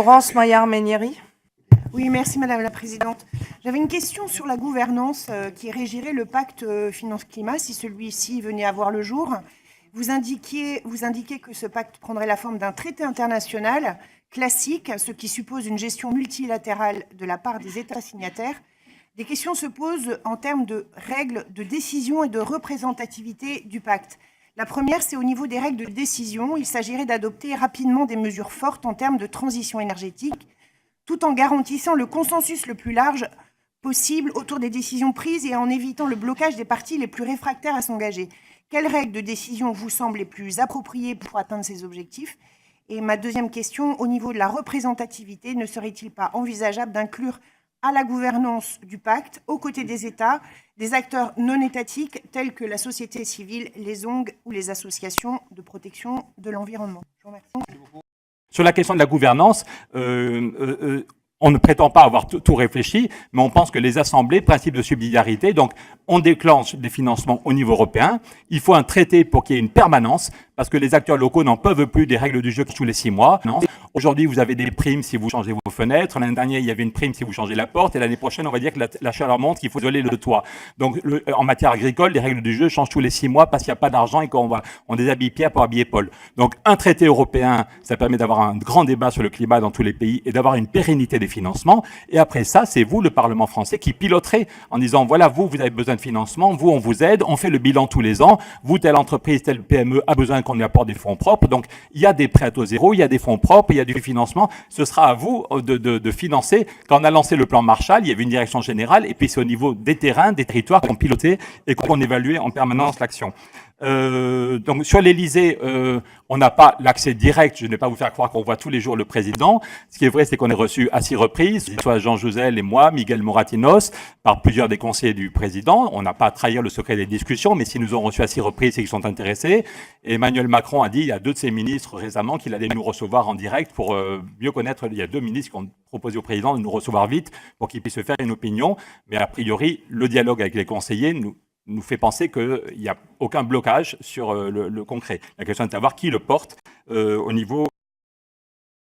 Laurence Maillard-Ménieri. Oui, merci Madame la Présidente. J'avais une question sur la gouvernance qui régirait le pacte finance-climat si celui-ci venait à voir le jour. Vous indiquez que ce pacte prendrait la forme d'un traité international classique, ce qui suppose une gestion multilatérale de la part des États signataires. Des questions se posent en termes de règles de décision et de représentativité du pacte. La première, c'est au niveau des règles de décision. Il s'agirait d'adopter rapidement des mesures fortes en termes de transition énergétique, tout en garantissant le consensus le plus large possible autour des décisions prises et en évitant le blocage des parties les plus réfractaires à s'engager. Quelles règles de décision vous semblent les plus appropriées pour atteindre ces objectifs? Et ma deuxième question, au niveau de la représentativité, ne serait-il pas envisageable d'inclure à la gouvernance du pacte, aux côtés des États, des acteurs non étatiques tels que la société civile, les ONG ou les associations de protection de l'environnement? Je vous remercie. Sur la question de la gouvernance, on ne prétend pas avoir tout réfléchi, mais on pense que les assemblées, principe de subsidiarité, donc on déclenche des financements au niveau européen. Il faut un traité pour qu'il y ait une permanence, parce que les acteurs locaux n'en peuvent plus des règles du jeu tous les 6 mois. Aujourd'hui, vous avez des primes si vous changez vos fenêtres. L'année dernière, il y avait une prime si vous changez la porte. Et l'année prochaine, on va dire que la chaleur monte, qu'il faut isoler le toit. Donc, en matière agricole, les règles du jeu changent tous les 6 mois parce qu'il n'y a pas d'argent et on déshabille Pierre pour habiller Paul. Donc, un traité européen, ça permet d'avoir un grand débat sur le climat dans tous les pays et d'avoir une pérennité des financements. Et après ça, c'est vous, le Parlement français, qui piloterez en disant, voilà, vous avez besoin de financement. Vous, on vous aide. On fait le bilan tous les ans. Vous, telle entreprise, telle PME a besoin qu'on lui apporte des fonds propres. Donc, il y a des prêts à taux zéro, il y a des fonds propres, il y a du financement. Ce sera à vous de financer. Quand on a lancé le plan Marshall, il y avait une direction générale et puis c'est au niveau des terrains, des territoires qu'on pilotait et qu'on évaluait en permanence l'action. Donc sur l'Élysée, on n'a pas l'accès direct. Je ne vais pas vous faire croire qu'on voit tous les jours le président. Ce qui est vrai, c'est qu'on est reçu à 6 reprises, soit Jean Jouzel et moi, Miguel Moratinos, par plusieurs des conseillers du président. On n'a pas à trahir le secret des discussions, mais s'ils nous ont reçus à 6 reprises, c'est qu'ils sont intéressés. Et Emmanuel Macron a dit, il y a 2 de ses ministres récemment qu'il allait nous recevoir en direct pour mieux connaître. Il y a 2 ministres qui ont proposé au président de nous recevoir vite pour qu'il puisse se faire une opinion. Mais a priori, le dialogue avec les conseillers nous fait penser qu'il n'y a aucun blocage sur le concret. La question est de savoir qui le porte au niveau